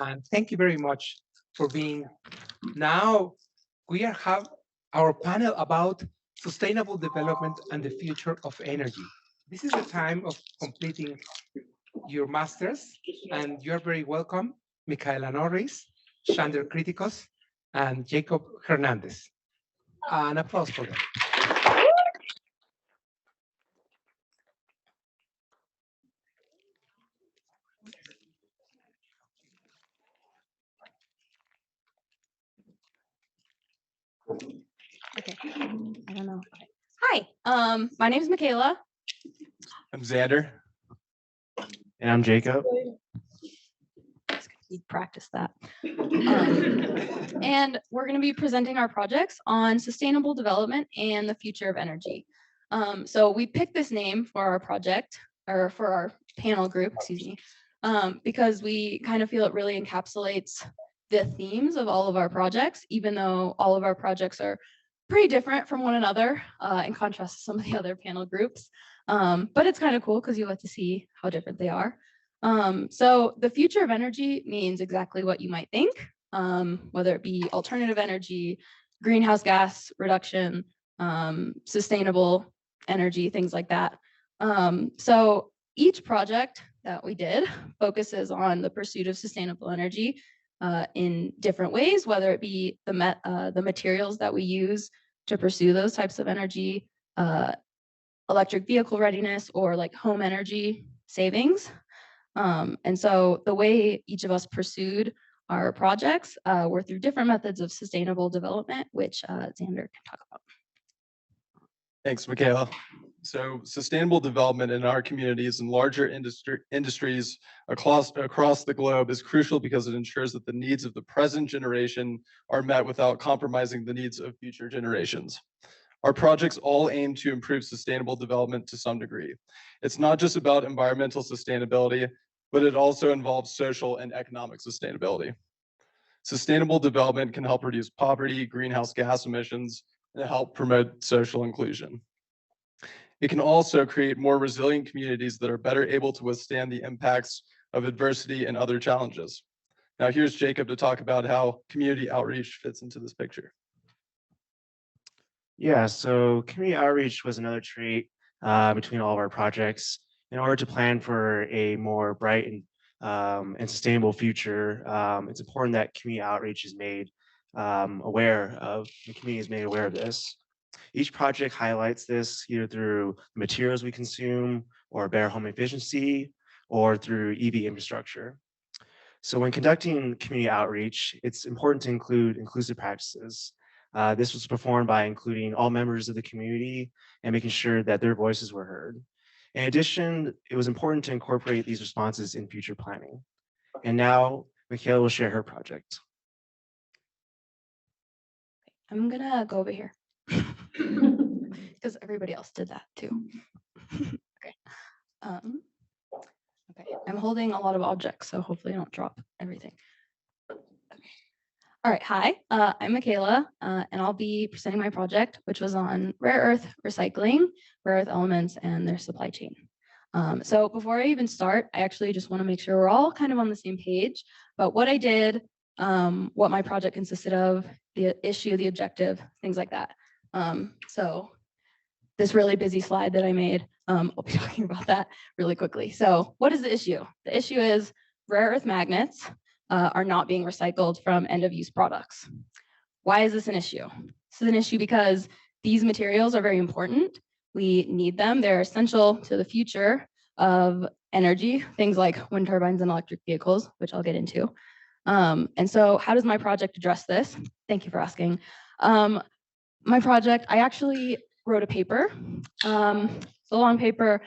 And thank you very much for being. Now we have our panel about sustainable development and the future of energy. This is the time of completing your masters, and you're very welcome, Michaela Norris, Xander Critikos, and Jacob Hernandez. An applause for them. Okay. I don't know. Okay. Hi, my name is Michaela. I'm Xander. And I'm Jacob. You practice that. And we're going to be presenting our projects on sustainable development and the future of energy. So we picked this name for our project, or for our panel group, excuse me, because we kind of feel it really encapsulates the themes of all of our projects, even though all of our projects are pretty different from one another, in contrast to some of the other panel groups. But it's kind of cool because you get to see how different they are. So the future of energy means exactly what you might think, whether it be alternative energy, greenhouse gas reduction, sustainable energy, things like that. So each project that we did focuses on the pursuit of sustainable energy in different ways, whether it be the materials that we use to pursue those types of energy, electric vehicle readiness, or like home energy savings. And so the way each of us pursued our projects were through different methods of sustainable development, which Xander can talk about. Thanks, Michaela. So sustainable development in our communities and larger industries across the globe is crucial because it ensures that the needs of the present generation are met without compromising the needs of future generations. Our projects all aim to improve sustainable development to some degree. It's not just about environmental sustainability, but it also involves social and economic sustainability. Sustainable development can help reduce poverty, greenhouse gas emissions, and help promote social inclusion. It can also create more resilient communities that are better able to withstand the impacts of adversity and other challenges. Now here's Jacob to talk about how community outreach fits into this picture. Yeah, so community outreach was another trait between all of our projects. In order to plan for a more bright and sustainable future, it's important that community outreach is made aware of, the community is made aware of this. Each project highlights this either through the materials we consume, or better home efficiency, or through EV infrastructure. So when conducting community outreach, it's important to include inclusive practices. This was performed by including all members of the community and making sure that their voices were heard. In addition, it was important to incorporate these responses in future planning. And now, Michaela will share her project. I'm gonna go over here because everybody else did that too. Okay. Okay, I'm holding a lot of objects, so hopefully I don't drop everything. Okay. All right, hi, I'm Michaela, and I'll be presenting my project, which was on rare earth recycling, rare earth elements, and their supply chain. So before I even start, I actually just want to make sure we're all kind of on the same page about what I did, what my project consisted of, the issue, the objective, things like that. So this really busy slide that I made, I'll be talking about that really quickly. So what is the issue? The issue is rare earth magnets are not being recycled from end-of-use products. Why is this an issue? This is an issue because these materials are very important. We need them. They're essential to the future of energy, things like wind turbines and electric vehicles, which I'll get into. And so how does my project address this? Thank you for asking. My project, I actually wrote a paper. It's a long paper,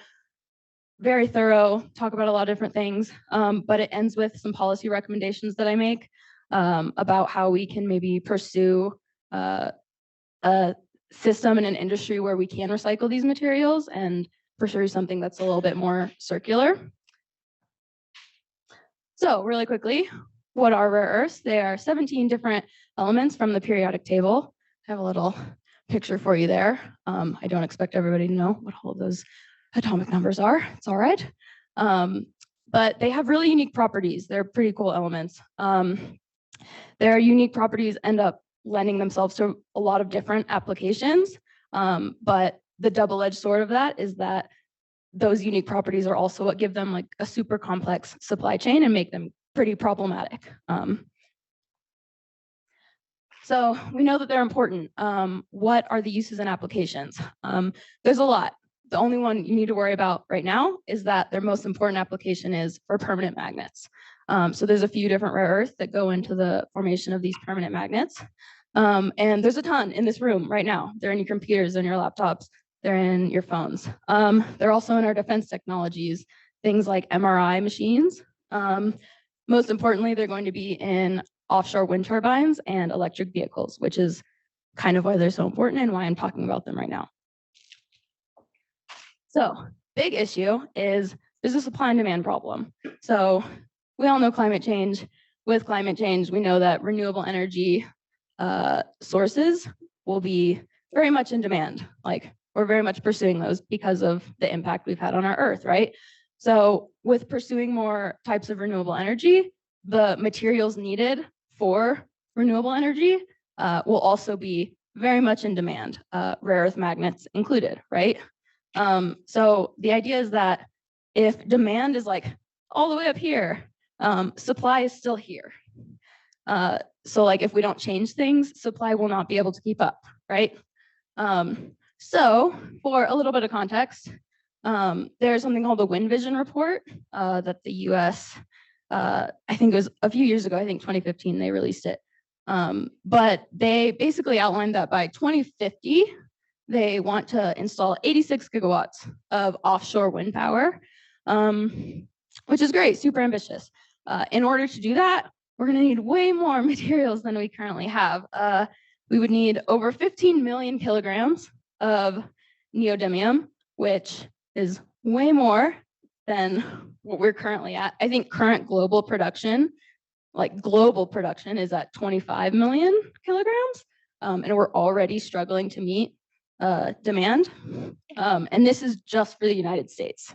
very thorough, talk about a lot of different things, but it ends with some policy recommendations that I make about how we can maybe pursue a system in an industry where we can recycle these materials and pursue something that's a little bit more circular. So really quickly, what are rare earths? They are 17 different elements from the periodic table. I have a little picture for you there. I don't expect everybody to know what all of those atomic numbers are. It's all right. but they have really unique properties. They're pretty cool elements. Their unique properties end up lending themselves to a lot of different applications, but the double-edged sword of that is that those unique properties are also what give them like a super complex supply chain and make them pretty problematic. So we know that they're important. What are the uses and applications? There's a lot. The only one you need to worry about right now is that their most important application is for permanent magnets. So there's a few different rare earths that go into the formation of these permanent magnets. And there's a ton in this room right now. They're in your computers, in your laptops, they're in your phones. They're also in our defense technologies, things like MRI machines. Most importantly, they're going to be in offshore wind turbines and electric vehicles, which is kind of why they're so important and why I'm talking about them right now. So, big issue is there's a supply and demand problem. So, we all know climate change. With climate change, we know that renewable energy sources will be very much in demand. Like, we're very much pursuing those because of the impact we've had on our Earth, right? So, with pursuing more types of renewable energy, the materials needed for renewable energy will also be very much in demand, rare earth magnets included, right? So the idea is that if demand is like all the way up here, supply is still here. So like if we don't change things, supply will not be able to keep up, right? So for a little bit of context, there's something called the Wind Vision report that the US, I think it was a few years ago, I think 2015, they released it. But they basically outlined that by 2050, they want to install 86 gigawatts of offshore wind power, which is great, super ambitious. In order to do that, we're going to need way more materials than we currently have. We would need over 15 million kilograms of neodymium, which is way more than what we're currently at. I think current global production, is at 25 million kilograms, and we're already struggling to meet demand. And this is just for the United States,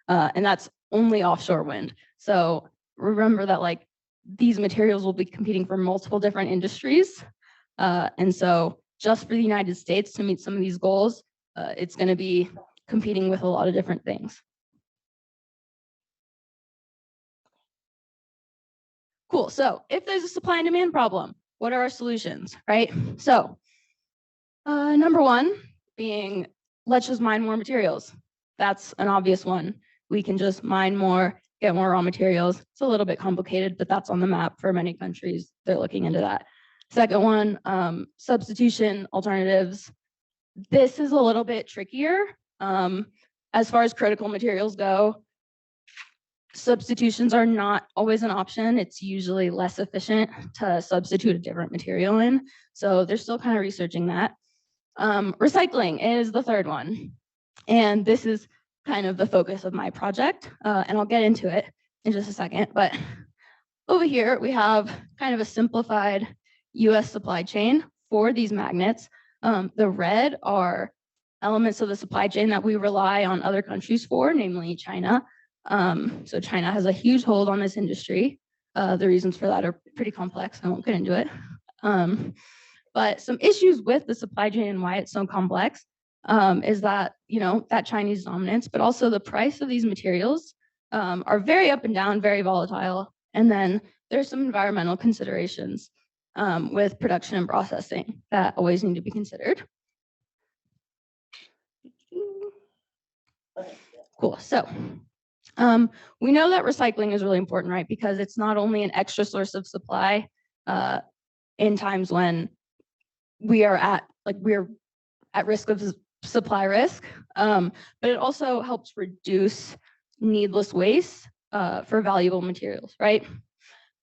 and that's only offshore wind. So remember that like these materials will be competing for multiple different industries. And so just for the United States to meet some of these goals, it's going to be competing with a lot of different things. Cool. So if there's a supply and demand problem, what are our solutions, right? So number one being, let's just mine more materials. That's an obvious one. We can just mine more, get more raw materials. It's a little bit complicated, but that's on the map for many countries. They're looking into that. Second one, substitution alternatives. This is a little bit trickier. As far as critical materials go, substitutions are not always an option. It's usually less efficient to substitute a different material in. So they're still kind of researching that. Recycling is the third one. And this is kind of the focus of my project. And I'll get into it in just a second. But over here, we have kind of a simplified US supply chain for these magnets. The red are elements of the supply chain that we rely on other countries for, namely China. So China has a huge hold on this industry. The reasons for that are pretty complex. I won't get into it. But some issues with the supply chain and why it's so complex is that, that Chinese dominance, but also the price of these materials are very up and down, very volatile. And then there's some environmental considerations with production and processing that always need to be considered. Cool. So we know that recycling is really important, right? Because it's not only an extra source of supply in times when we're at risk of supply risk, but it also helps reduce needless waste for valuable materials, right?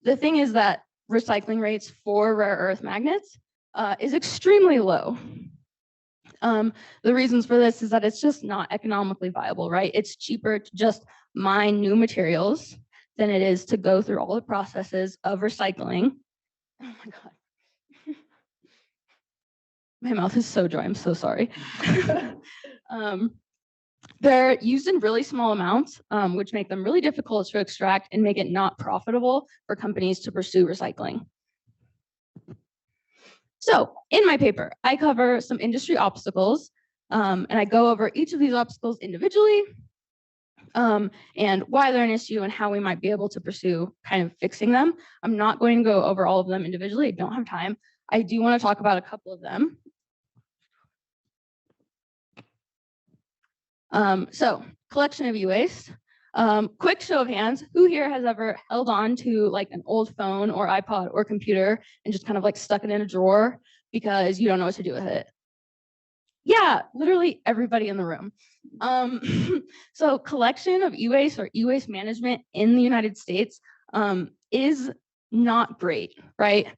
The thing is that recycling rates for rare earth magnets is extremely low. The reasons for this is that it's just not economically viable, right? It's cheaper to just mine new materials than it is to go through all the processes of recycling. Oh my God. My mouth is so dry, I'm so sorry. They're used in really small amounts, which make them really difficult to extract and make it not profitable for companies to pursue recycling. So in my paper, I cover some industry obstacles, and I go over each of these obstacles individually, and why they're an issue and how we might be able to pursue kind of fixing them. I'm not going to go over all of them individually. I don't have time. I do want to talk about a couple of them. So collection of e-waste. Quick show of hands, who here has ever held on to like an old phone or iPod or computer and just kind of like stuck it in a drawer because you don't know what to do with it? Yeah, literally everybody in the room. So collection of e-waste or e-waste management in the United States is not great, right?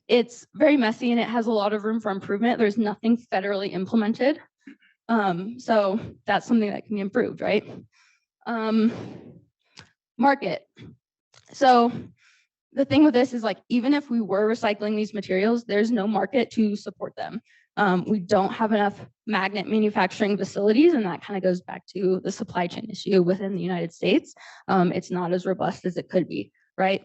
It's very messy and it has a lot of room for improvement. There's nothing federally implemented. So that's something that can be improved, right? Market. So the thing with this is like, even if we were recycling these materials, there's no market to support them. We don't have enough magnet manufacturing facilities, and that kind of goes back to the supply chain issue within the United States. It's not as robust as it could be, right?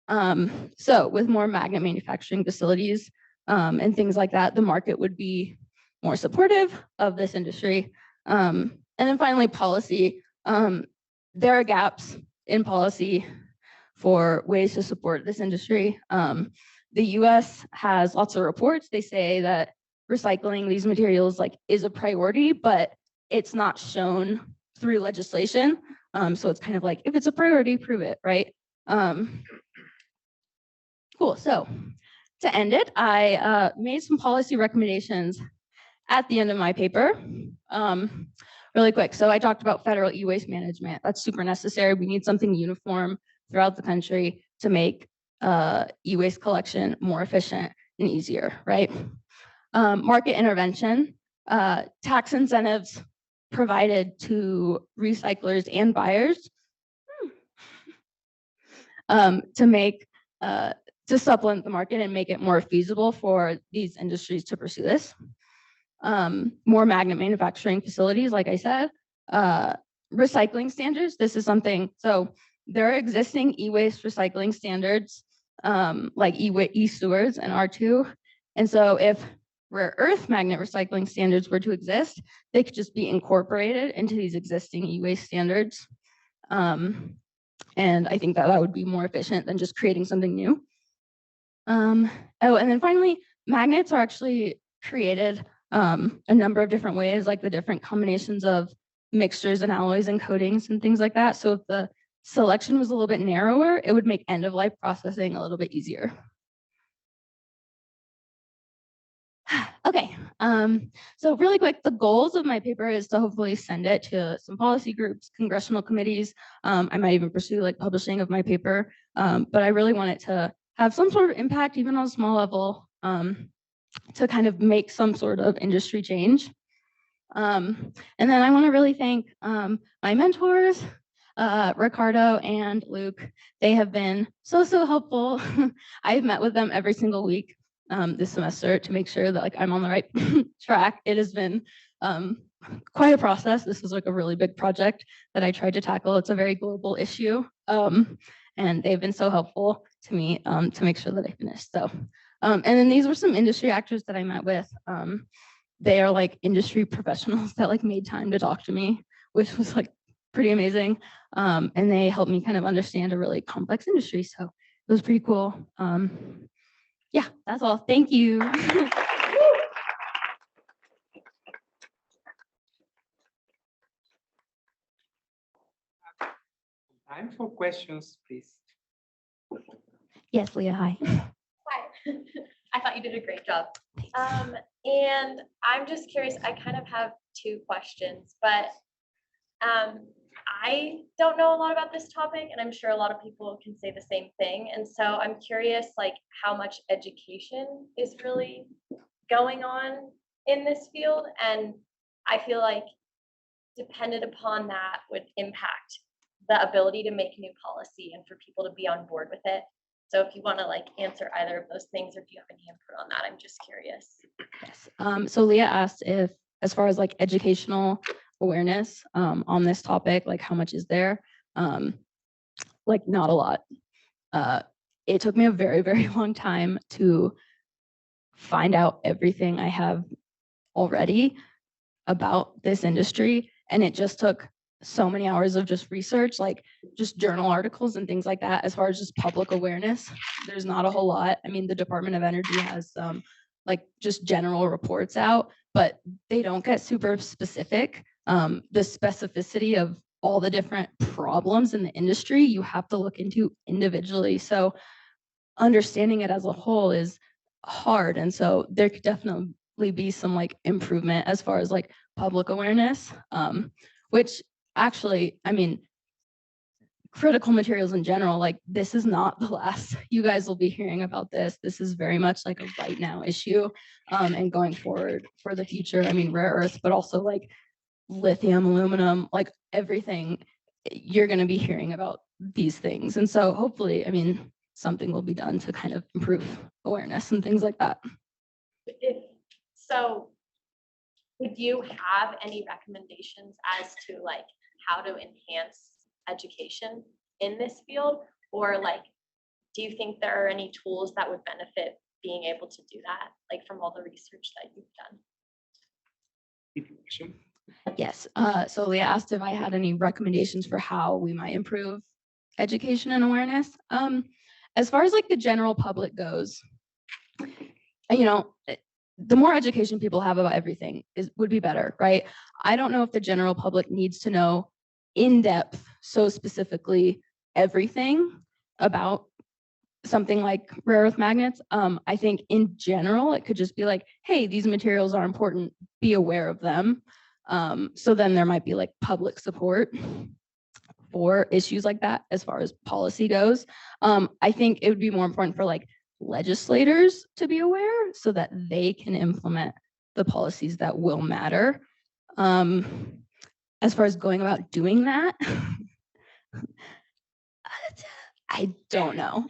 So with more magnet manufacturing facilities and things like that, the market would be more supportive of this industry. And then finally, policy. There are gaps in policy for ways to support this industry. The US has lots of reports. They say that recycling these materials like is a priority, but it's not shown through legislation. So it's kind of like, if it's a priority, prove it, right? Cool, so to end it, I made some policy recommendations at the end of my paper. Really quick, so I talked about federal e-waste management. That's super necessary. We need something uniform throughout the country to make e-waste collection more efficient and easier, right? Market intervention, tax incentives provided to recyclers and buyers to make to supplement the market and make it more feasible for these industries to pursue this. More magnet manufacturing facilities, like I said, recycling standards. This is something, so there are existing e-waste recycling standards like e-stewards and R2. And so if rare earth magnet recycling standards were to exist, they could just be incorporated into these existing e-waste standards. And I think that that would be more efficient than just creating something new. Oh, and then finally, magnets are actually created a number of different ways, like the different combinations of mixtures and alloys and coatings and things like that. So if the selection was a little bit narrower, it would make end-of-life processing a little bit easier. Okay, so really quick, the goals of my paper is to hopefully send it to some policy groups, congressional committees. I might even pursue like publishing of my paper, but I really want it to have some sort of impact, even on a small level, to kind of make some sort of industry change. And then I want to really thank my mentors, Ricardo and Luke. They have been so helpful. I've met with them every single week this semester to make sure that like I'm on the right track. It has been quite a process. This is like a really big project that I tried to tackle. It's a very global issue, and they've been so helpful to me to make sure that I finished. So, and then these were some industry actors that I met with. They are like industry professionals that like made time to talk to me, which was like pretty amazing. And they helped me kind of understand a really complex industry. So it was pretty cool. Yeah, that's all. Thank you. Time for questions, please. Yes, Leah, hi. Hi. I thought you did a great job. And I'm just curious, I kind of have two questions, but I don't know a lot about this topic, and I'm sure a lot of people can say the same thing. And so I'm curious, like, how much education is really going on in this field. And I feel like dependent upon that would impact the ability to make new policy and for people to be on board with it. So if you want to like answer either of those things, or if you have any input on that, I'm just curious. Yes. So Leah asked if as far as like educational awareness on this topic, like how much is there? Like not a lot. It took me a very, very long time to find out everything I have already about this industry. And it just took so many hours of just research, like just journal articles and things like that. As far as just public awareness, there's not a whole lot. I mean, the Department of Energy has some like just general reports out, but they don't get super specific. The specificity of all the different problems in the industry, you have to look into individually. So understanding it as a whole is hard. And so there could definitely be some like improvement as far as like public awareness, which actually, I mean, critical materials in general, like this is not the last you guys will be hearing about this. This is very much like a right now issue, and going forward for the future. I mean, rare earth, but also like lithium, aluminum, like everything, you're going to be hearing about these things. And so hopefully, I mean, something will be done to kind of improve awareness and things like that. So would you have any recommendations as to like how to enhance education in this field? Or like, do you think there are any tools that would benefit being able to do that, like from all the research that you've done? Yes. So Leah asked if I had any recommendations for how we might improve education and awareness. As far as like the general public goes, you know, the more education people have about everything would be better, right? I don't know if the general public needs to know in depth, so specifically everything about something like rare earth magnets. I think in general, it could just be like, hey, these materials are important, be aware of them. So then there might be like public support for issues like that as far as policy goes. I think it would be more important for like legislators to be aware so that they can implement the policies that will matter. As far as going about doing that, I don't know.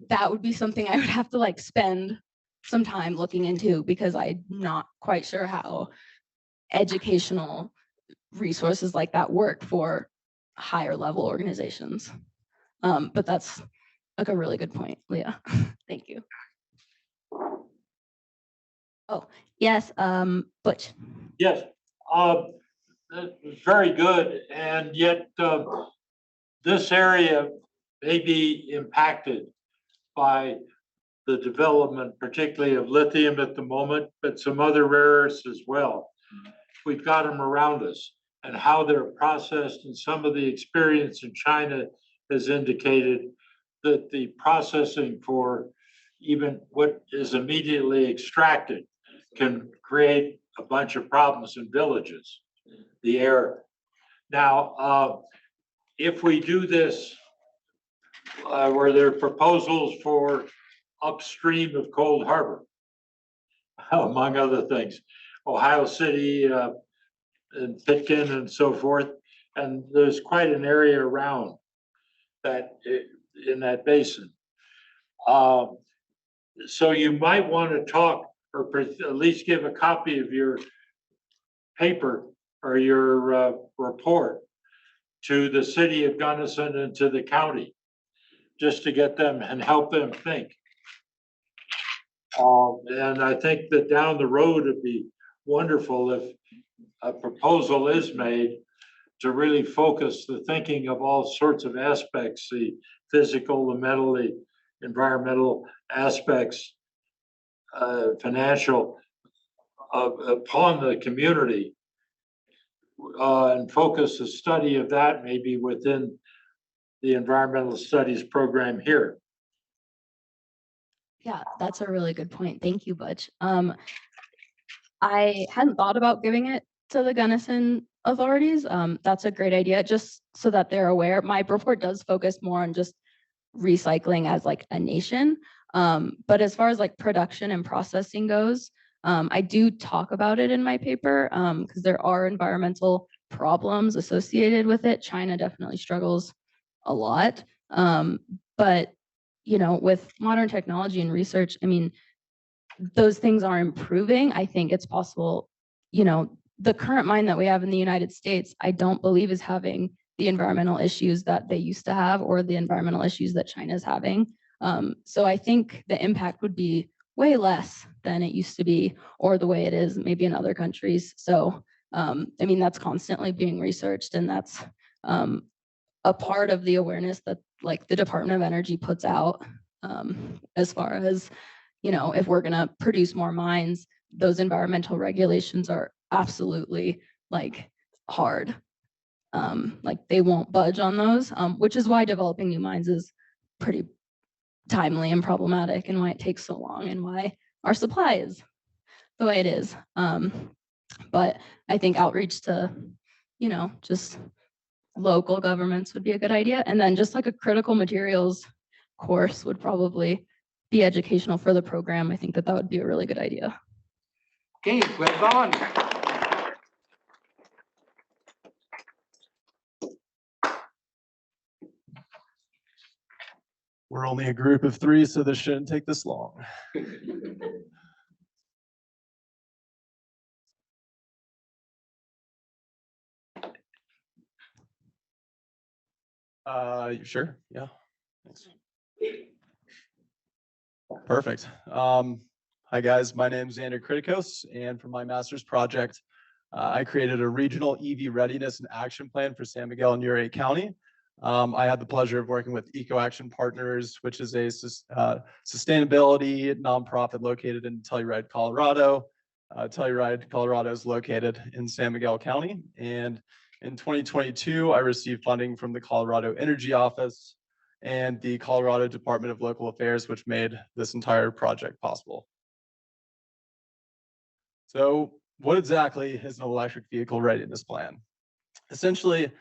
That would be something I would have to like spend some time looking into because I'm not quite sure how educational resources like that work for higher level organizations. But that's like a really good point, Leah. Thank you. Oh, yes, Butch. Yes, that was very good, and yet this area may be impacted by the development, particularly of lithium at the moment, but some other rare earths as well. We've got them around us, and how they're processed, and some of the experience in China has indicated that the processing for even what is immediately extracted can create a bunch of problems in villages, the air. Now, if we do this, where there are proposals for upstream of Cold Harbor, among other things, Ohio City and Pitkin and so forth, and there's quite an area around that in that basin. So you might want to talk or at least give a copy of your paper or your report to the city of Gunnison and to the county, just to get them and help them think. And I think that down the road, it'd be wonderful if a proposal is made to really focus the thinking of all sorts of aspects, the physical, the mental, the environmental aspects, financial, upon the community, and focus the study of that maybe within the environmental studies program here. Yeah, that's a really good point. Thank you, Butch. I hadn't thought about giving it to the Gunnison authorities. That's a great idea, just so that they're aware. My report does focus more on just recycling as like a nation. But as far as like production and processing goes, I do talk about it in my paper because there are environmental problems associated with it. China definitely struggles a lot. But you know, with modern technology and research, I mean, those things are improving. I think it's possible, the current mine that we have in the United States, I don't believe is having the environmental issues that they used to have or the environmental issues that China's having. So I think the impact would be way less than it used to be or the way it is maybe in other countries. So, I mean, that's constantly being researched, and that's a part of the awareness that like the Department of Energy puts out as far as, if we're going to produce more mines, those environmental regulations are absolutely like hard. Like they won't budge on those, which is why developing new mines is pretty timely and problematic, and why it takes so long, and why our supply is the way it is. But I think outreach to, just local governments would be a good idea. And then just like a critical materials course would probably be educational for the program. I think that would be a really good idea. Okay, well done. We're only a group of 3, so this shouldn't take this long. Sure, yeah, thanks. Perfect. Hi guys, my name is Xander Critikos, and for my master's project, I created a regional EV readiness and action plan for San Miguel and Uray County. I had the pleasure of working with Eco Action Partners, which is a sustainability nonprofit located in Telluride, Colorado. Telluride, Colorado is located in San Miguel County. And in 2022, I received funding from the Colorado Energy Office and the Colorado Department of Local Affairs, which made this entire project possible. So what exactly is an electric vehicle readiness plan? Essentially,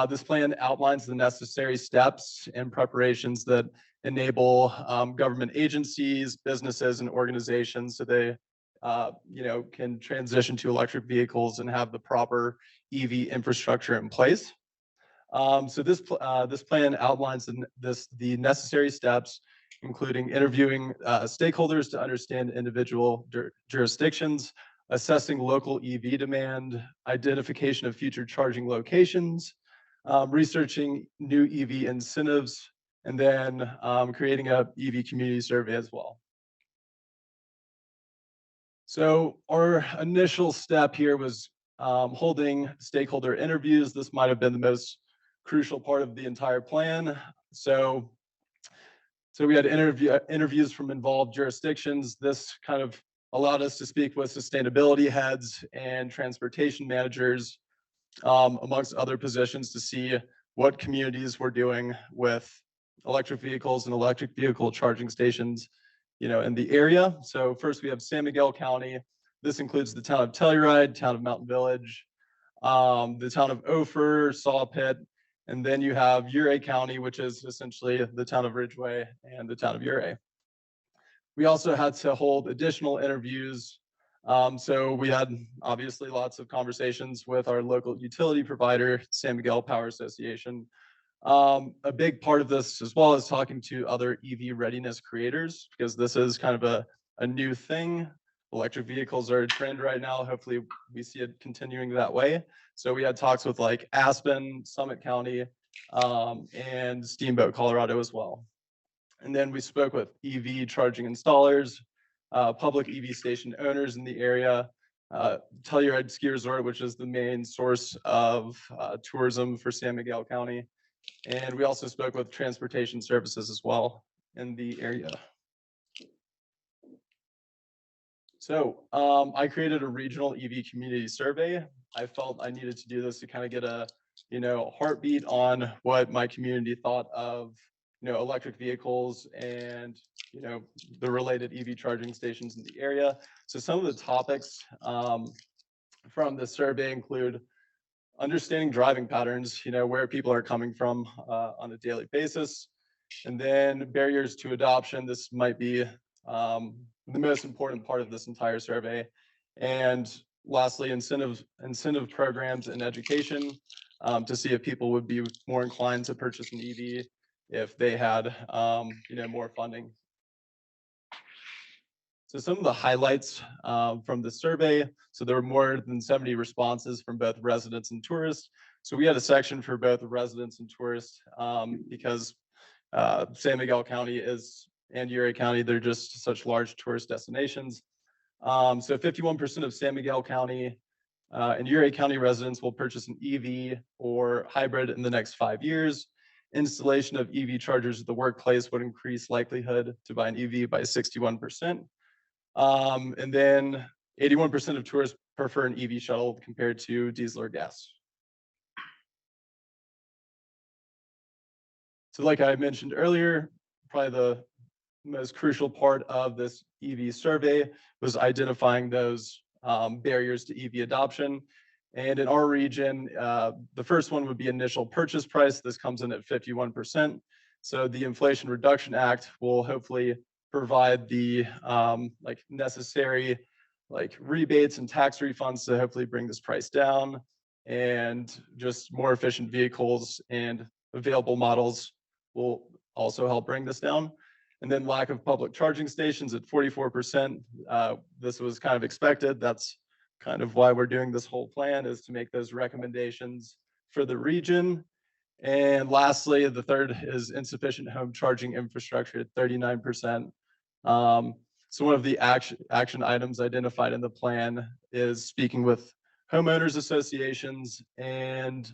this plan outlines the necessary steps and preparations that enable government agencies, businesses, and organizations so they can transition to electric vehicles and have the proper EV infrastructure in place. So this plan outlines the necessary steps, including interviewing stakeholders to understand individual jurisdictions, assessing local EV demand, identification of future charging locations, researching new EV incentives, and then creating a EV community survey as well. So our initial step here was holding stakeholder interviews. This might have been the most crucial part of the entire plan. So we had interviews from involved jurisdictions. This kind of allowed us to speak with sustainability heads and transportation managers, amongst other positions, to see what communities were doing with electric vehicles and electric vehicle charging stations, in the area. So first we have San Miguel County. This includes the town of Telluride, town of Mountain Village, the town of Ophir, Saw Pit, and then you have Uray County, which is essentially the town of Ridgeway and the town of Uray. We also had to hold additional interviews. So we had obviously lots of conversations with our local utility provider, San Miguel Power Association. A big part of this as well is talking to other EV readiness creators, because this is kind of a new thing. Electric vehicles are a trend right now. Hopefully we see it continuing that way. So we had talks with like Aspen, Summit County, and Steamboat, Colorado as well. And then we spoke with EV charging installers, public EV station owners in the area, Telluride Ski Resort, which is the main source of tourism for San Miguel County. And we also spoke with transportation services as well in the area. So I created a regional EV community survey. I felt I needed to do this to kind of get a heartbeat on what my community thought of electric vehicles and the related EV charging stations in the area. So some of the topics from the survey include understanding driving patterns, where people are coming from on a daily basis, and then barriers to adoption. This might be the most important part of this entire survey. And lastly, incentive programs and education to see if people would be more inclined to purchase an EV if they had more funding. So some of the highlights from the survey, so there were more than 70 responses from both residents and tourists. So we had a section for both residents and tourists because San Miguel County and Uribe County, they're just such large tourist destinations. So 51% of San Miguel County and Uribe County residents will purchase an EV or hybrid in the next 5 years. Installation of EV chargers at the workplace would increase likelihood to buy an EV by 61%. And then 81% of tourists prefer an EV shuttle compared to diesel or gas. So like I mentioned earlier, probably the most crucial part of this EV survey was identifying those barriers to EV adoption. And in our region, the first one would be initial purchase price. This comes in at 51%. So the Inflation Reduction Act will hopefully provide the necessary rebates and tax refunds to hopefully bring this price down, and just more efficient vehicles and available models will also help bring this down. And then lack of public charging stations at 44%. This was kind of expected. That's kind of why we're doing this whole plan, is to make those recommendations for the region. And lastly, the third is insufficient home charging infrastructure at 39%. So one of the action items identified in the plan is speaking with homeowners associations and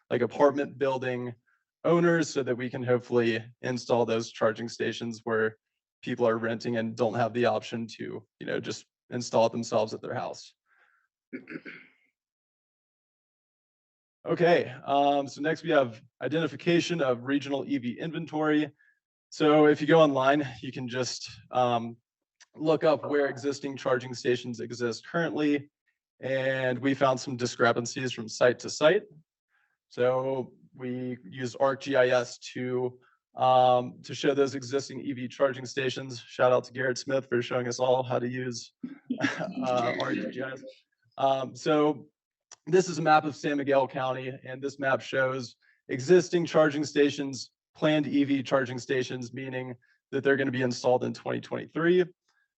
apartment building owners so that we can hopefully install those charging stations where people are renting and don't have the option to, just install it themselves at their house. Okay, so next we have identification of regional EV inventory. So if you go online, you can just look up where existing charging stations exist currently. And we found some discrepancies from site to site. So we used ArcGIS to show those existing EV charging stations. Shout out to Garrett Smith for showing us all how to use ArcGIS. So this is a map of San Miguel County, and this map shows existing charging stations, planned EV charging stations, meaning that they're going to be installed in 2023.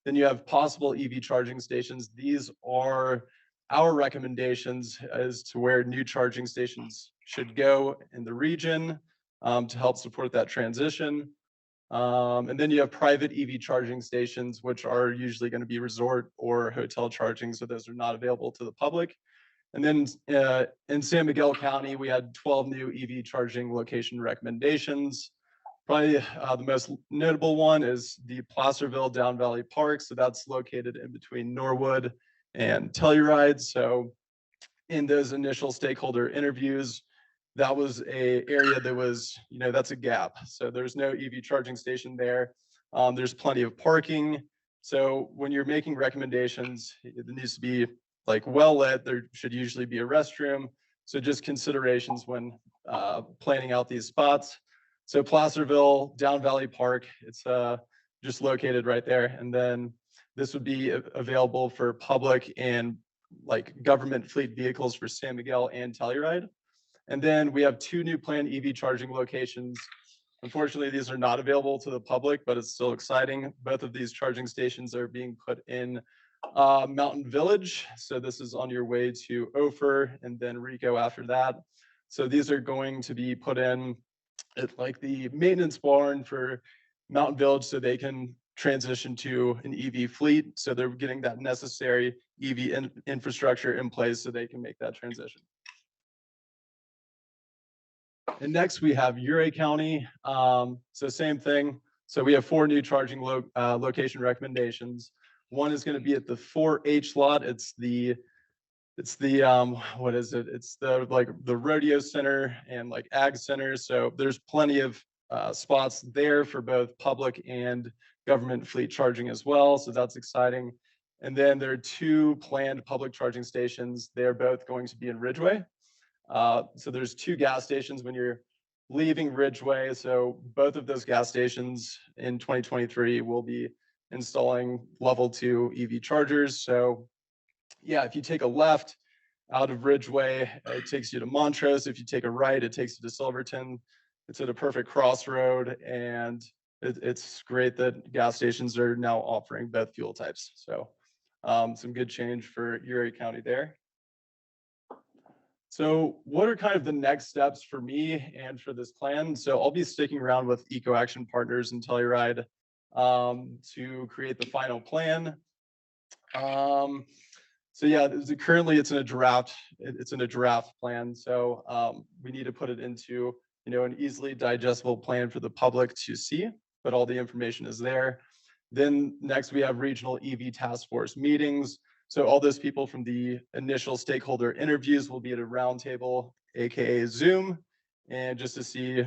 Then you have possible EV charging stations. These are our recommendations as to where new charging stations should go in the region to help support that transition. And then you have private EV charging stations, which are usually going to be resort or hotel charging, so those are not available to the public. And then in San Miguel County, we had 12 new EV charging location recommendations. Probably the most notable one is the Placerville Down Valley Park. So that's located in between Norwood and Telluride. So in those initial stakeholder interviews, that was an area that was, that's a gap. So there's no EV charging station there. There's plenty of parking. So when you're making recommendations, it needs to be well lit. There should usually be a restroom. So just considerations when planning out these spots. So Placerville Down Valley Park, it's just located right there. And then this would be available for public and government fleet vehicles for San Miguel and Telluride. And then we have 2 new planned EV charging locations. Unfortunately, these are not available to the public, but it's still exciting. Both of these charging stations are being put in Mountain Village. So this is on your way to Ophir and then Rico after that. So these are going to be put in at the maintenance barn for Mountain Village so they can transition to an EV fleet. So they're getting that necessary EV infrastructure in place so they can make that transition. And next we have Uribe County. So same thing. So we have 4 new charging location recommendations. One is going to be at the 4-H lot. It's the what is it? It's the rodeo center and ag center. So there's plenty of spots there for both public and government fleet charging as well. So that's exciting. And then there are 2 planned public charging stations. They're both going to be in Ridgeway. So there's 2 gas stations when you're leaving Ridgeway. So both of those gas stations in 2023 will be installing level 2 EV chargers. So yeah, if you take a left out of Ridgeway, it takes you to Montrose. If you take a right, it takes you to Silverton. It's at a perfect crossroad, and it's great that gas stations are now offering both fuel types. So some good change for Erie County there. So what are kind of the next steps for me and for this plan? So I'll be sticking around with Eco Action Partners and Telluride to create the final plan. So yeah, currently it's in a draft. It's in a draft plan. So we need to put it into, an easily digestible plan for the public to see, but all the information is there. Then next we have regional EV task force meetings. So all those people from the initial stakeholder interviews will be at a roundtable, AKA Zoom, and just to see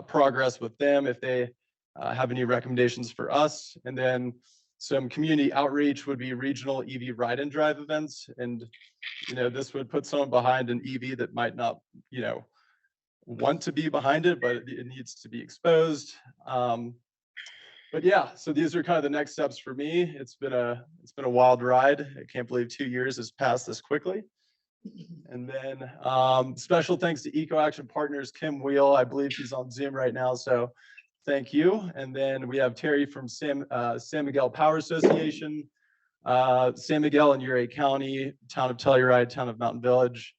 progress with them if they have any recommendations for us. And then some community outreach would be regional EV ride and drive events. And, this would put someone behind an EV that might not, want to be behind it, but it needs to be exposed. But yeah, so these are kind of the next steps for me. It's been a wild ride. I can't believe 2 years has passed this quickly. And then special thanks to Eco Action Partners, Kim Wheel. I believe she's on Zoom right now, so thank you. And then we have Terry from San Miguel Power Association, San Miguel and Uray County, Town of Telluride, Town of Mountain Village.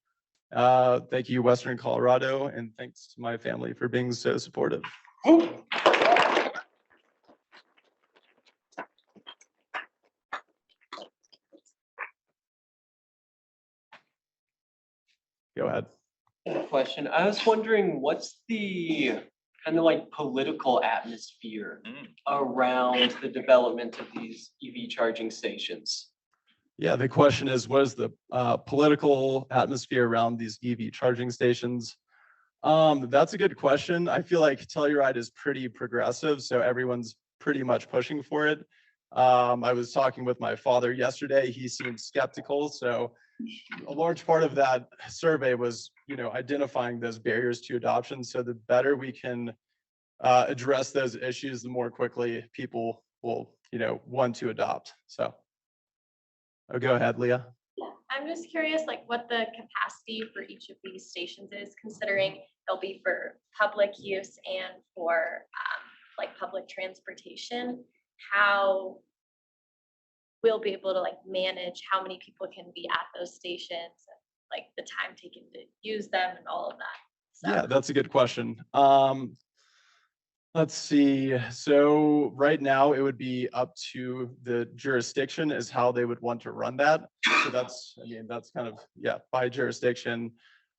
Thank you, Western Colorado, and thanks to my family for being so supportive. Go ahead. Question. I was wondering, what's the kind of like political atmosphere around the development of these EV charging stations? Yeah, the question is, what is the political atmosphere around these EV charging stations? That's a good question. I feel like Telluride is pretty progressive, so everyone's pretty much pushing for it. I was talking with my father yesterday. He seemed skeptical, so a large part of that survey was, identifying those barriers to adoption. So the better we can address those issues, the more quickly people will, want to adopt. So, go ahead, Leah. I'm just curious, like what the capacity for each of these stations is, considering they'll be for public use and for like public transportation. How we'll be able to like manage how many people can be at those stations, like the time taken to use them and all of that. So. Yeah, that's a good question. Let's see. So right now it would be up to the jurisdiction is how they would want to run that. So that's kind of, by jurisdiction.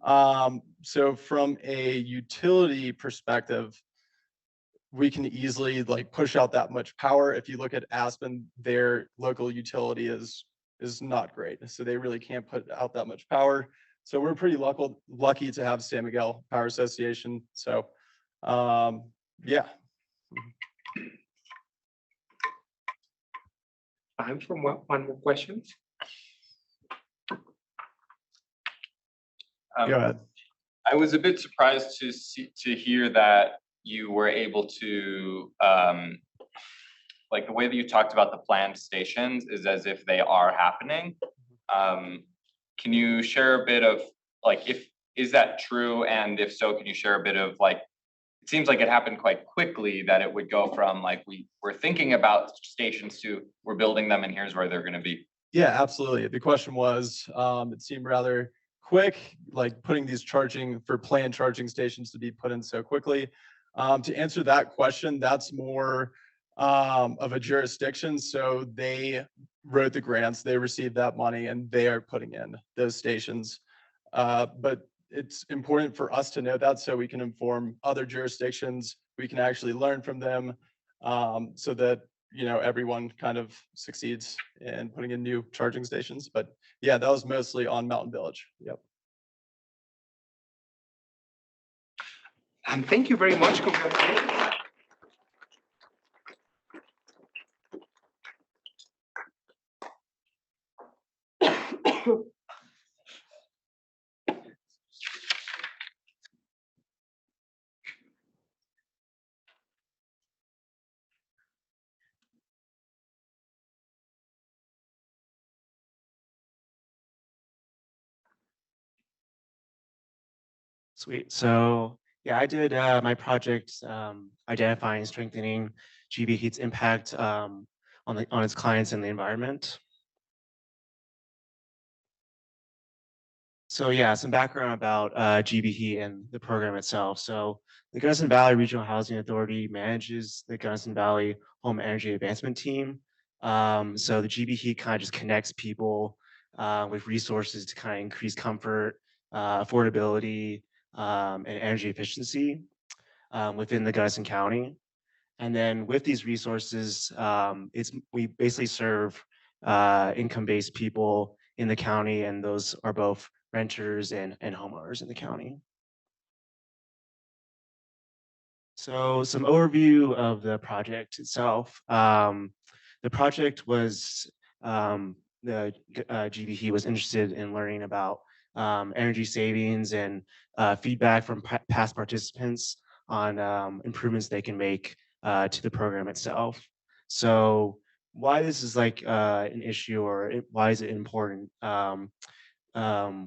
So from a utility perspective, we can easily like push out that much power. If you look at Aspen, their local utility is not great. So they really can't put out that much power. So we're pretty lucky to have San Miguel Power Association. So yeah. Time for one more question. Go ahead. I was a bit surprised to hear that you were able to, like the way that you talked about the planned stations is as if they are happening. Can you share a bit of like, is that true? And if so, can you share a bit of like, it seems like it happened quite quickly that it would go from like, we're thinking about stations to we're building them and here's where they're going to be. Yeah, absolutely. The question was, it seemed rather quick, like putting these planned charging stations to be put in so quickly. To answer that question, that's more of a jurisdiction. So they wrote the grants, they received that money, and they are putting in those stations. But it's important for us to know that so we can inform other jurisdictions. We can actually learn from them so that everyone kind of succeeds in putting in new charging stations. But yeah, that was mostly on Mountain Village. Yep. And thank you very much. Congratulations. Sweet. So yeah, I did my project identifying, strengthening GBH's impact on its clients and the environment. So yeah, some background about GBH and the program itself. So the Gunnison Valley Regional Housing Authority manages the Gunnison Valley Home Energy Advancement Team. So the GBH kind of just connects people with resources to kind of increase comfort, affordability, and energy efficiency within the Gunnison County. And then with these resources, we basically serve income-based people in the county, and those are both renters and homeowners in the county. So some overview of the project itself. The project was, the GBH was interested in learning about energy savings and feedback from past participants on improvements they can make to the program itself. So why this is like an issue, or why is it important?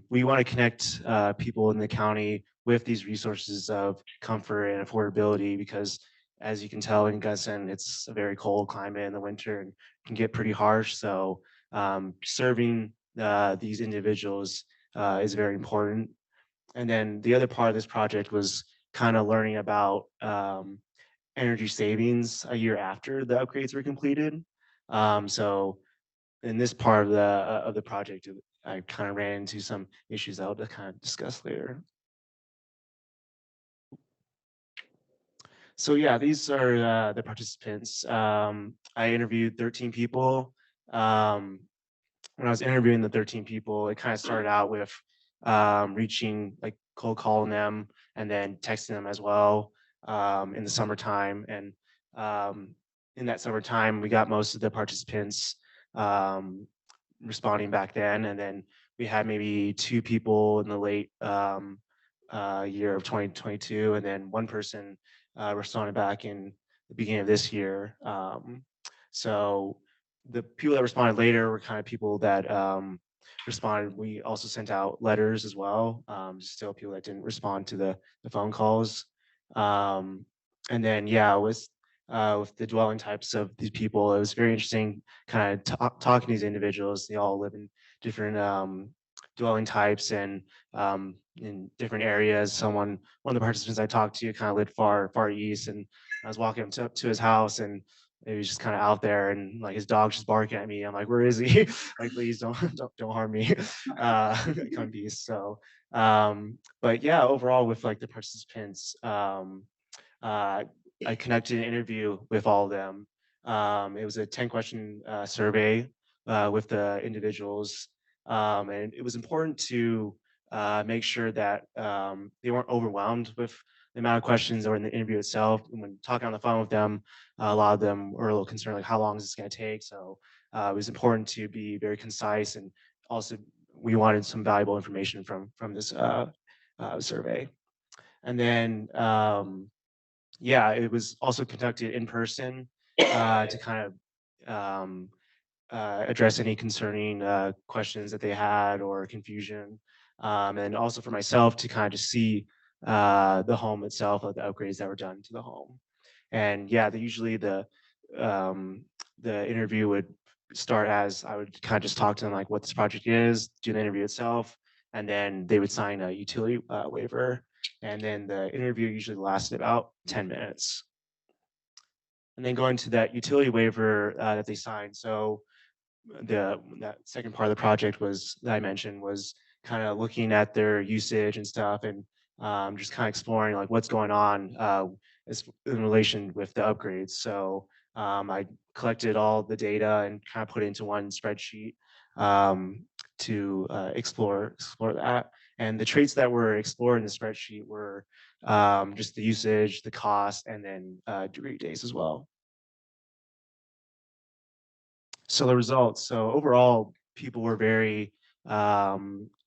We want to connect people in the county with these resources of comfort and affordability, because as you can tell in Gunnison, it's a very cold climate in the winter and can get pretty harsh. So serving these individuals is very important. And then the other part of this project was kind of learning about energy savings a year after the upgrades were completed. So in this part of the project, I kind of ran into some issues I'll kind of discuss later. So yeah, these are the participants. I interviewed 13 people. When I was interviewing the 13 people, it kind of started out with reaching, like cold calling them and then texting them as well in the summertime. And in that summertime, we got most of the participants responding back then. And then we had maybe 2 people in the late year of 2022, and then 1 person responded back in the beginning of this year. So the people that responded later were kind of people that responded. We also sent out letters as well, still people that didn't respond to the phone calls. And then, yeah, with the dwelling types of these people, it was very interesting kind of talking to these individuals. They all live in different dwelling types and in different areas. One of the participants I talked to kind of lived far east, and I was walking up to his house, and he was just kind of out there, and like his dog's just barking at me. I'm like, where is he? Like, please don't harm me. Come beast. So, but yeah, overall with like the participants, I connected an interview with all of them. It was a 10-question survey with the individuals. And it was important to make sure that they weren't overwhelmed with the amount of questions or in the interview itself. And when talking on the phone with them, a lot of them were a little concerned, like how long is this going to take? So it was important to be very concise, and also we wanted some valuable information from this survey. And then yeah, it was also conducted in person to kind of address any concerning questions that they had or confusion. And also for myself to kind of just see the home itself, like the upgrades that were done to the home. And yeah, usually the interview would start as I would kind of just talk to them like what this project is, do the interview itself, and then they would sign a utility waiver. And then the interview usually lasted about 10 minutes. And then going to that utility waiver that they signed. So that second part of the project was that I mentioned was kind of looking at their usage and stuff, and just kind of exploring like what's going on in relation with the upgrades. So I collected all the data and kind of put it into one spreadsheet to explore that. And the traits that were explored in the spreadsheet were just the usage, the cost, and then degree days as well. So the results. So overall, people were very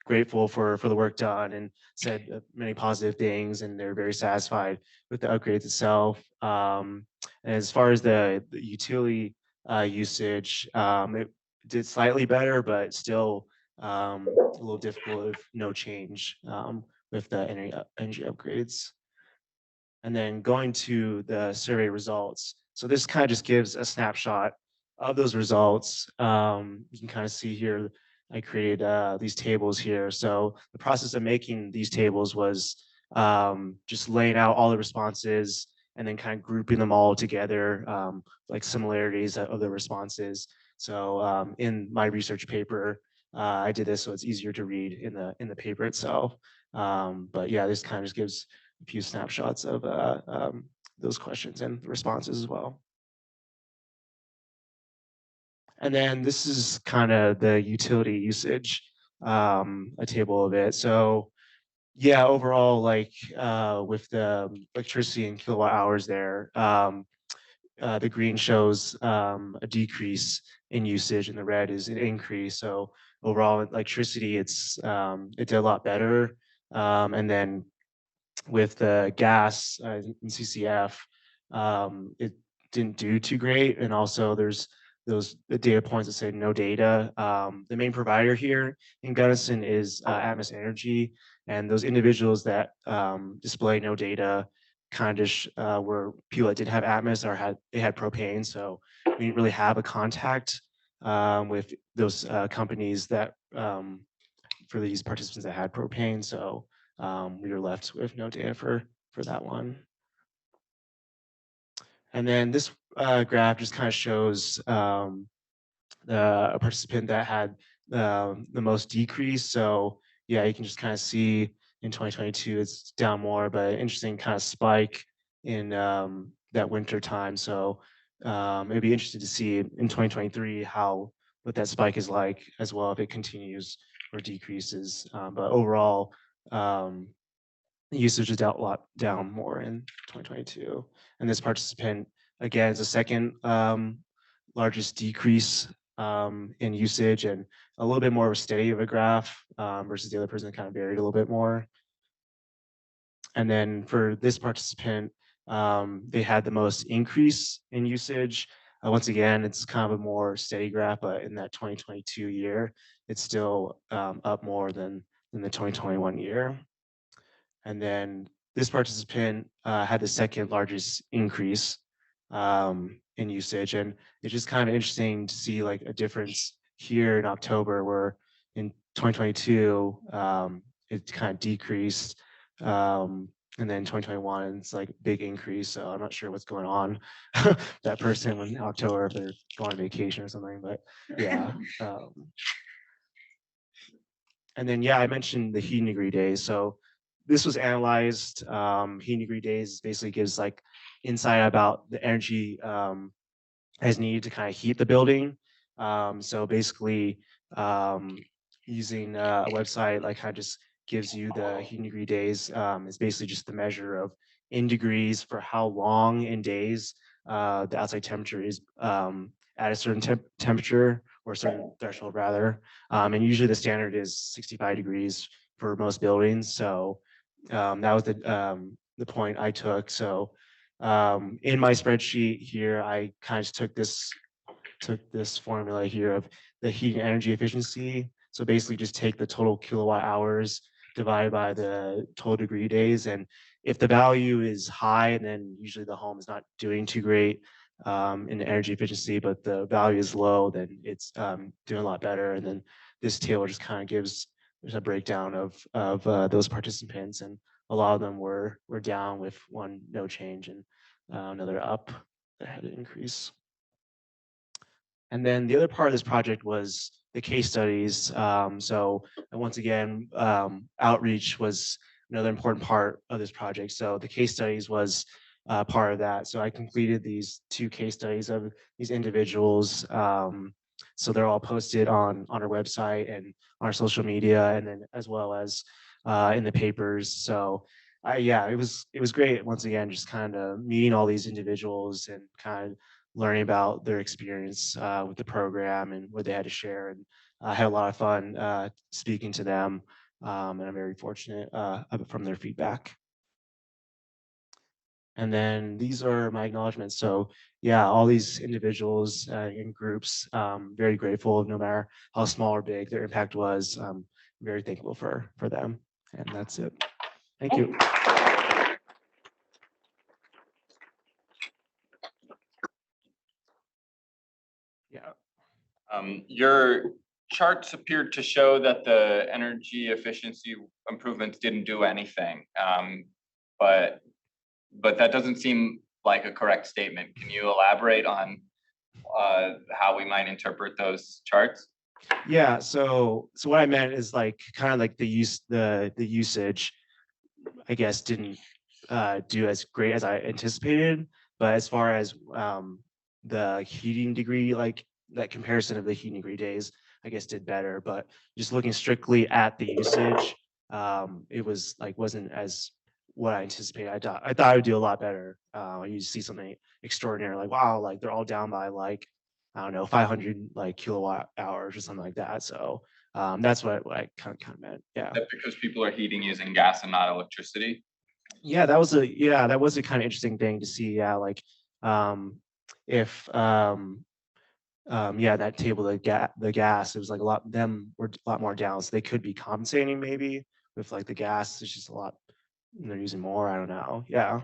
grateful for the work done and said many positive things, and they're very satisfied with the upgrades itself. And as far as the utility usage, it did slightly better, but still a little difficult if no change with the energy upgrades. And then going to the survey results. So this kind of just gives a snapshot of those results. You can kind of see here, I created these tables here. So the process of making these tables was just laying out all the responses and then kind of grouping them all together, like similarities of the responses. So in my research paper, I did this so it's easier to read in the paper itself. But yeah, this kind of just gives a few snapshots of those questions and responses as well. And then this is kind of the utility usage, a table of it. So yeah, overall, like with the electricity and kilowatt hours there, the green shows a decrease in usage and the red is an increase. So overall electricity, it did a lot better. And then with the gas in CCF, it didn't do too great. And also there's the data points that say no data. The main provider here in Gunnison is Atmos Energy, and those individuals that display no data kind of were people that didn't have Atmos or they had propane. So we didn't really have a contact with those companies that for these participants that had propane. So we were left with no data for that one. And then this graph just kind of shows a participant that had the most decrease. So yeah, you can just kind of see in 2022 it's down more, but interesting kind of spike in that winter time. So it'd be interesting to see in 2023 what that spike is like as well, if it continues or decreases. But overall, the usage is down more in 2022. And this participant, again, is the second largest decrease in usage and a little bit more of a steady of a graph versus the other person that kind of varied a little bit more. And then for this participant, they had the most increase in usage. Once again, it's kind of a more steady graph, but in that 2022 year, it's still up more than the 2021 year. And then this participant had the second largest increase in usage. And it's just kind of interesting to see like a difference here in October where in 2022, it kind of decreased. And then 2021, it's like a big increase. So I'm not sure what's going on that person in October, if they're going on vacation or something, but yeah. And then, yeah, I mentioned the heating degree days. So this was analyzed. Heating degree days basically gives like insight about the energy as needed to kind of heat the building. So basically, using a website like kind of just gives you the heating degree days. It's basically just the measure of in degrees for how long in days the outside temperature is at a certain temperature or a certain threshold rather. And usually the standard is 65 degrees for most buildings. So that was the point I took. So in my spreadsheet here, I kind of took this formula here of the heat and energy efficiency. So basically just take the total kilowatt hours divided by the total degree days. And if the value is high, then usually the home is not doing too great in energy efficiency, but the value is low, then it's doing a lot better. And then this table just kind of gives there's a breakdown of those participants, and a lot of them were down with one no change and another up that had an increase. And then the other part of this project was the case studies. So once again, outreach was another important part of this project. So the case studies was part of that. So I completed these 2 case studies of these individuals. So they're all posted on our website and on our social media, and then as well as in the papers. So yeah, it was great. Once again, just kind of meeting all these individuals and kind of learning about their experience with the program and what they had to share. And I had a lot of fun speaking to them, and I'm very fortunate from their feedback. And then these are my acknowledgements. So yeah, all these individuals in groups, very grateful no matter how small or big their impact was. Very thankful for them. And that's it. Thank you. Your charts appeared to show that the energy efficiency improvements didn't do anything. But that doesn't seem like a correct statement. Can you elaborate on how we might interpret those charts? Yeah, so what I meant is like kind of like the usage, I guess, didn't do as great as I anticipated. But as far as the heating degree, like that comparison of the heating degree days, I guess did better. But just looking strictly at the usage, it was like wasn't as what I anticipated. I thought I would do a lot better. You see something extraordinary, like wow, like they're all down by like I don't know 500 like kilowatt hours or something like that. So that's what I kind of meant. Yeah. That because people are heating using gas and not electricity? Yeah, that was a kind of interesting thing to see. Yeah, like if yeah, that table, the gas, it was like a lot, them were a lot more down, so they could be compensating maybe with like the gas. It's just a lot, they're using more. I don't know. Yeah.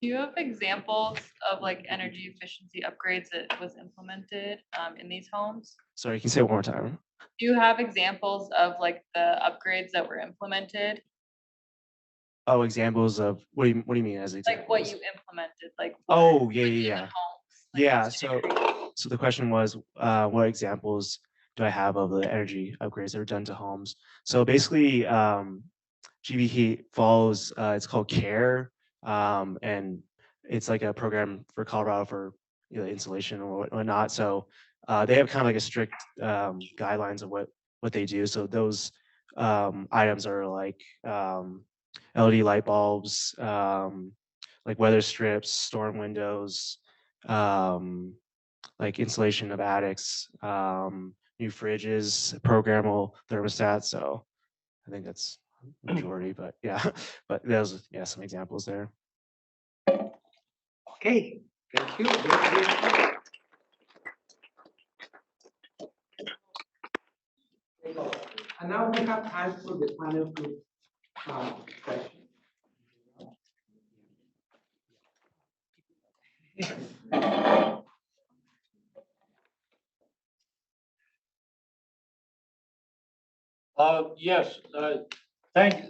Do you have examples of like energy efficiency upgrades that was implemented in these homes? Sorry, can you say it one more time? Do you have examples of like the upgrades that were implemented? Oh, examples of what do you mean as examples? Like what you implemented, like. Oh, like, yeah, in the yeah. homes, like, Yeah, what's the degree? so the question was, what examples do I have of the energy upgrades that are done to homes? So basically, GB Heat follows, it's called CARE, and it's like a program for Colorado for insulation or whatnot. So they have kind of like a strict guidelines of what they do. So those items are like LED light bulbs, like weather strips, storm windows, like insulation of attics, new fridges, programmable thermostats. So I think that's majority, but yeah, but there's some examples there. Okay, thank you. Very clear. And now we have time for the panel group question. Yes, I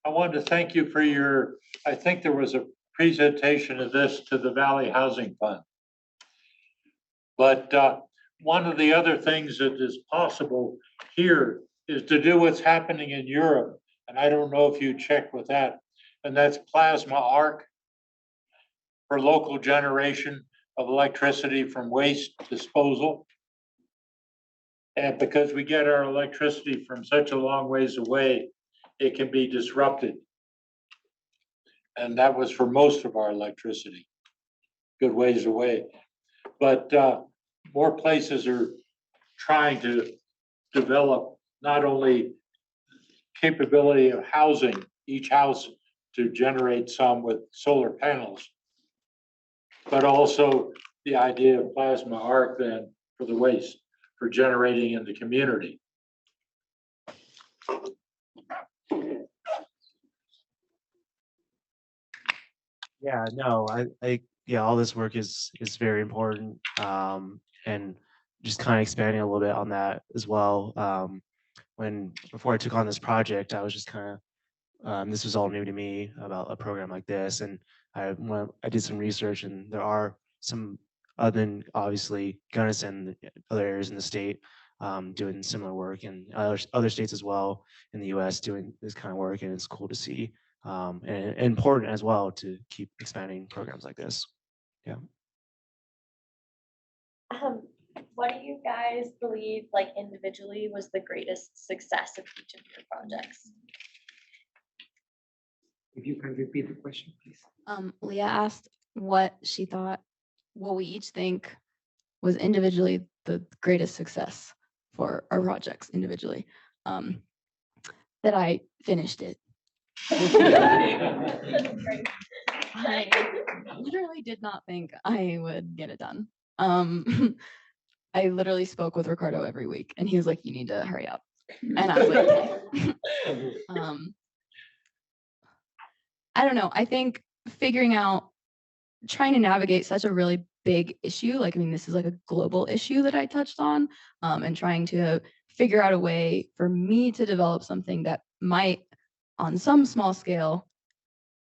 wanted to thank you for your, I think there was a presentation of this to the Valley Housing Fund. But one of the other things that is possible here is to do what's happening in Europe. And I don't know if you checked with that, and that's plasma arc for local generation of electricity from waste disposal. And because we get our electricity from such a long ways away, it can be disrupted. And that was for most of our electricity, good ways away. But more places are trying to develop not only capability of housing each house to generate some with solar panels, but also the idea of plasma arc then for the waste, for generating in the community. Yeah, no, yeah, all this work is very important, and just kind of expanding a little bit on that as well. Before I took on this project, I was just kind of this was all new to me about a program like this, and I did some research, and there are some other than obviously Gunnison and other areas in the state doing similar work, and other states as well in the U.S. doing this kind of work, and it's cool to see. And important as well to keep expanding programs like this. Yeah. What do you guys believe, like individually, was the greatest success of each of your projects? If you can repeat the question, please. Leah asked what she thought, what we each think was individually the greatest success for our projects individually. That I finished it. I literally did not think I would get it done. I literally spoke with Ricardo every week, and he was like, "You need to hurry up," and I was like, "Okay." I don't know. I think figuring out, trying to navigate such a really big issue. Like, I mean, this is like a global issue that I touched on, and trying to figure out a way for me to develop something that might, on some small scale,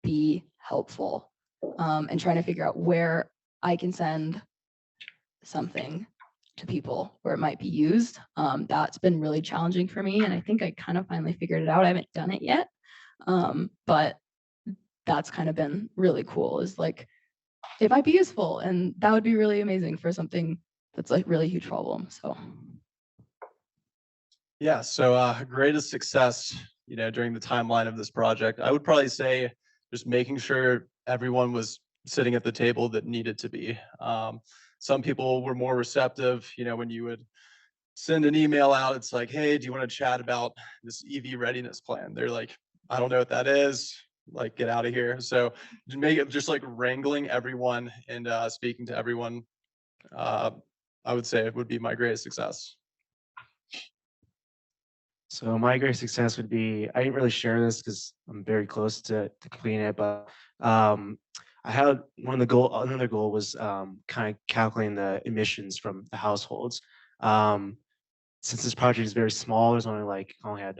be helpful, and trying to figure out where I can send something to people where it might be used. That's been really challenging for me, and I think I kind of finally figured it out. I haven't done it yet, but that's kind of been really cool, is like, it might be useful, and that would be really amazing for something that's like really huge problem. So Yeah, so greatest success, during the timeline of this project, I would probably say just making sure everyone was sitting at the table that needed to be. Some people were more receptive, when you would send an email out, it's like, hey, do you want to chat about this EV readiness plan? They're like, I don't know what that is. Like, get out of here. So make it just like wrangling everyone and speaking to everyone. I would say it would be my greatest success. So my great success would be, I didn't really share this because I'm very close to completing it, but I had another goal was kind of calculating the emissions from the households. Since this project is very small, there's only had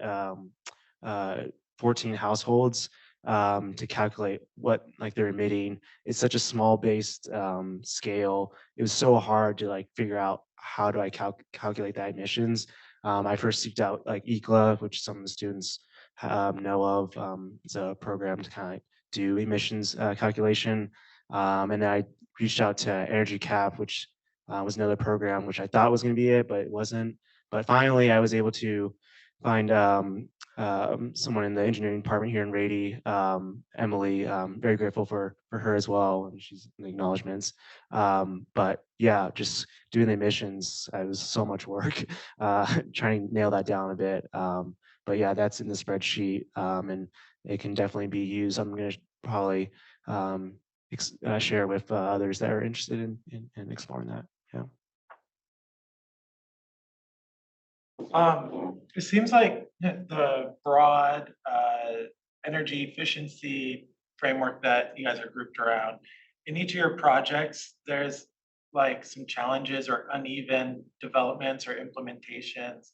14 households to calculate what like they're emitting. It's such a small based scale. It was so hard to like figure out how do I calculate that emissions. I first seeked out like ECLA, which some of the students know of. It's a program to kind of do emissions calculation. And then I reached out to Energy Cap, which was another program, which I thought was going to be it, but it wasn't. But finally, I was able to find someone in the engineering department here in Rady, Emily. Very grateful for her as well, and she's in the acknowledgements. But yeah, just doing the emissions, it was so much work, trying to nail that down a bit. But yeah, that's in the spreadsheet, and it can definitely be used. I'm going to probably share with others that are interested in exploring that. Yeah. It seems like the broad energy efficiency framework that you guys are grouped around, in each of your projects, there's like some challenges or uneven developments or implementations.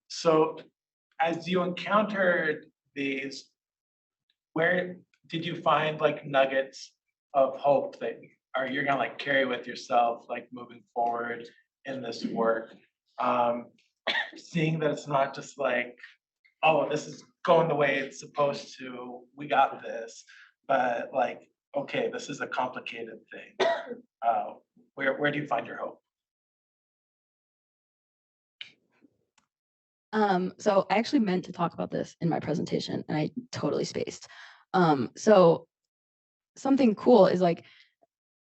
So as you encountered these, where did you find like nuggets of hope that you're gonna like carry with yourself, like moving forward in this work? Seeing that it's not just like, oh, this is going the way it's supposed to, we got this, but like, okay, this is a complicated thing. Where do you find your hope? So I actually meant to talk about this in my presentation and I totally spaced. So something cool is like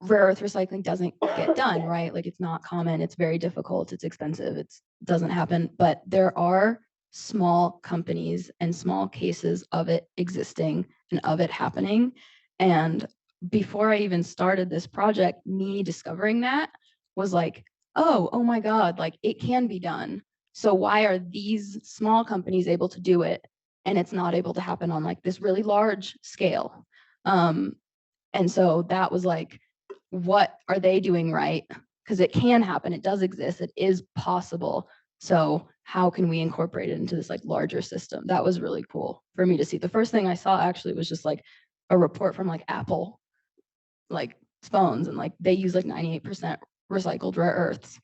rare earth recycling doesn't get done, right? Like it's not common, it's very difficult, it's expensive, it doesn't happen, but there are small companies and small cases of it existing and of it happening. And before I even started this project, me discovering that was like, oh my God, like it can be done. So why are these small companies able to do it and it's not able to happen on like this really large scale? And so that was like, what are they doing right? Because it can happen, it does exist, it is possible. So how can we incorporate it into this like larger system? That was really cool for me to see. The first thing I saw actually was just like a report from like Apple, like phones, and like they use like 98% recycled rare earths.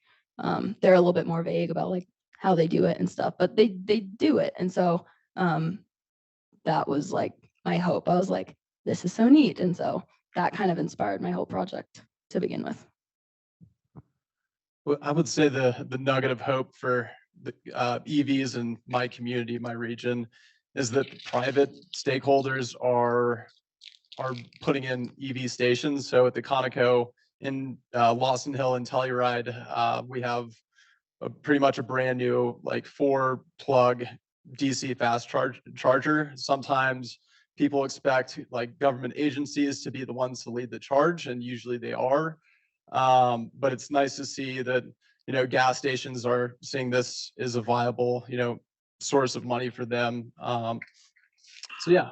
They're a little bit more vague about like how they do it and stuff, but they do it. And so that was like my hope. I was like, this is so neat. And so that kind of inspired my whole project to begin with. Well, I would say the nugget of hope for the EVs in my community, my region, is that the private stakeholders are putting in EV stations. So at the Conoco in Lawson Hill and Telluride, we have pretty much a brand new like 4-plug DC fast charger. Sometimes people expect like government agencies to be the ones to lead the charge, and usually they are. But it's nice to see that, gas stations are seeing this as a viable, source of money for them. So yeah.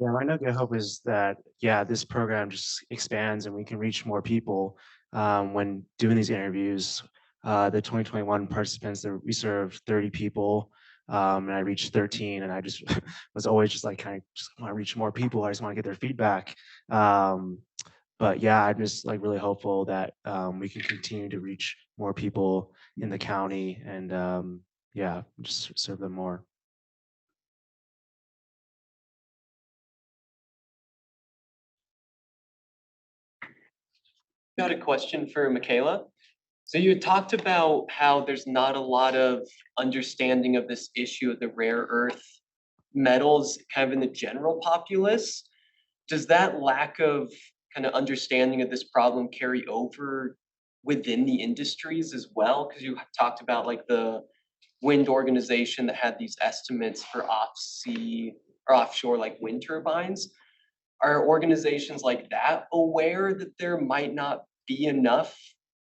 Yeah, my nugget hope is that, yeah, this program just expands and we can reach more people when doing these interviews. The 2021 participants, we served 30 people, and I reached 13, and I just was always just like kind of just want to reach more people. I just want to get their feedback. But yeah, I'm just like really hopeful that we can continue to reach more people in the county and yeah, just serve them more. Got a question for Michaela. So you had talked about how there's not a lot of understanding of this issue of the rare earth metals kind of in the general populace. Does that lack of kind of understanding of this problem carry over within the industries as well? Because you talked about like the wind organization that had these estimates for off-sea or offshore like wind turbines. Are organizations like that aware that there might not be enough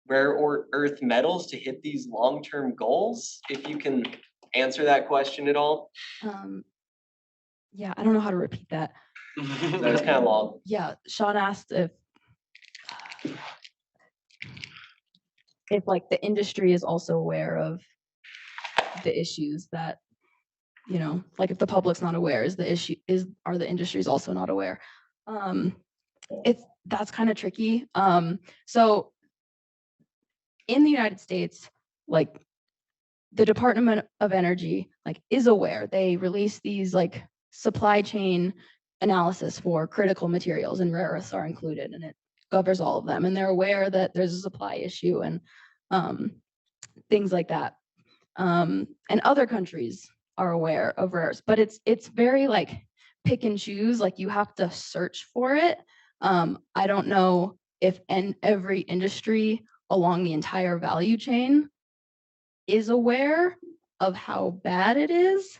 rare or earth metals to hit these long-term goals? If you can answer that question at all. Yeah, I don't know how to repeat that. That was kind of long. Yeah, Sean asked if like the industry is also aware of the issues that, you know, like if the public's not aware, are the industries also not aware? That's kind of tricky. So in the United States, like the Department of Energy like is aware. They release these like supply chain analysis for critical materials, and rare earths are included, and it covers all of them. And they're aware that there's a supply issue and things like that. And other countries are aware of rare earths, but it's very like pick and choose. Like you have to search for it. I don't know if every industry along the entire value chain is aware of how bad it is.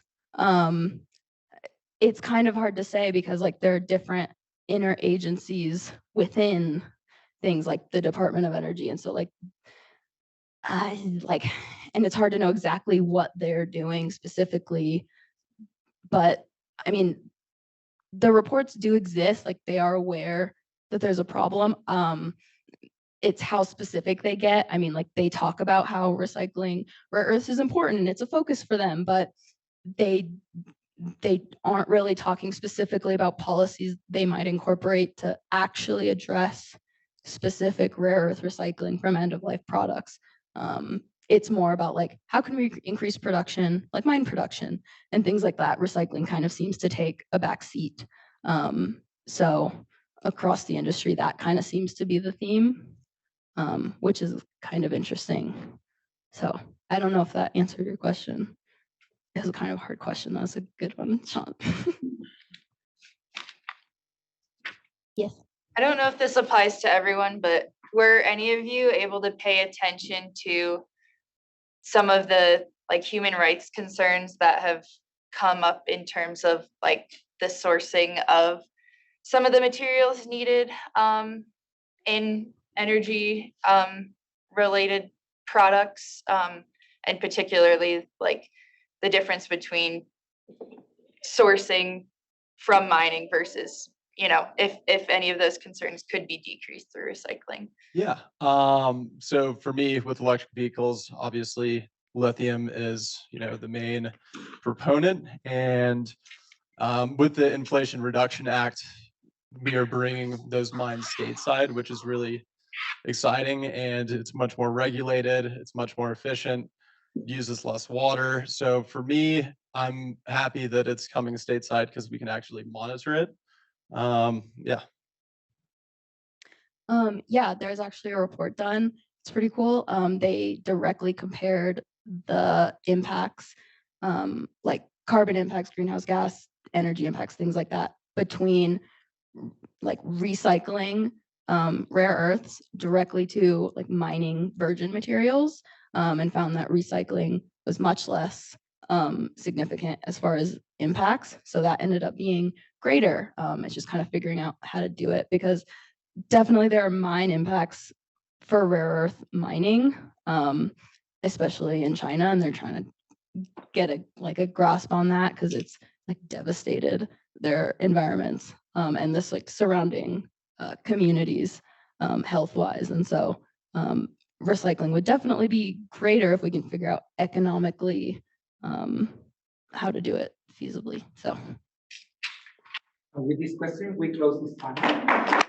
It's kind of hard to say because like there are different inner agencies within things like the Department of Energy. And so like, and it's hard to know exactly what they're doing specifically, but I mean, the reports do exist, like they are aware that there's a problem. It's how specific they get. I mean, like they talk about how recycling rare earths is important and it's a focus for them, but they aren't really talking specifically about policies they might incorporate to actually address specific rare earth recycling from end-of-life products. It's more about like, how can we increase production, like mine production and things like that. Recycling kind of seems to take a back seat. So across the industry, that kind of seems to be the theme, which is kind of interesting. So I don't know if that answered your question. It was a kind of hard question. That was a good one, Sean. Yes. I don't know if this applies to everyone, but were any of you able to pay attention to some of the like human rights concerns that have come up in terms of like the sourcing of some of the materials needed in energy related products, and particularly like the difference between sourcing from mining versus, you know, if any of those concerns could be decreased through recycling? Yeah. So for me, with electric vehicles, obviously lithium is, you know, the main proponent, and with the Inflation Reduction Act, we are bringing those mines stateside, which is really exciting, and it's much more regulated. It's much more efficient, uses less water. So for me, I'm happy that it's coming stateside because we can actually monitor it. Yeah. Yeah, there's actually a report done. It's pretty cool. They directly compared the impacts, like carbon impacts, greenhouse gas, energy impacts, things like that, between like recycling rare earths directly to like mining virgin materials, and found that recycling was much less significant as far as impacts. So that ended up being greater. It's just kind of figuring out how to do it, because definitely there are mine impacts for rare earth mining, especially in China, and they're trying to get a grasp on that because it's like devastated their environments and this like surrounding communities health wise. And so recycling would definitely be greater if we can figure out economically how to do it feasibly. So With this question, we close this panel.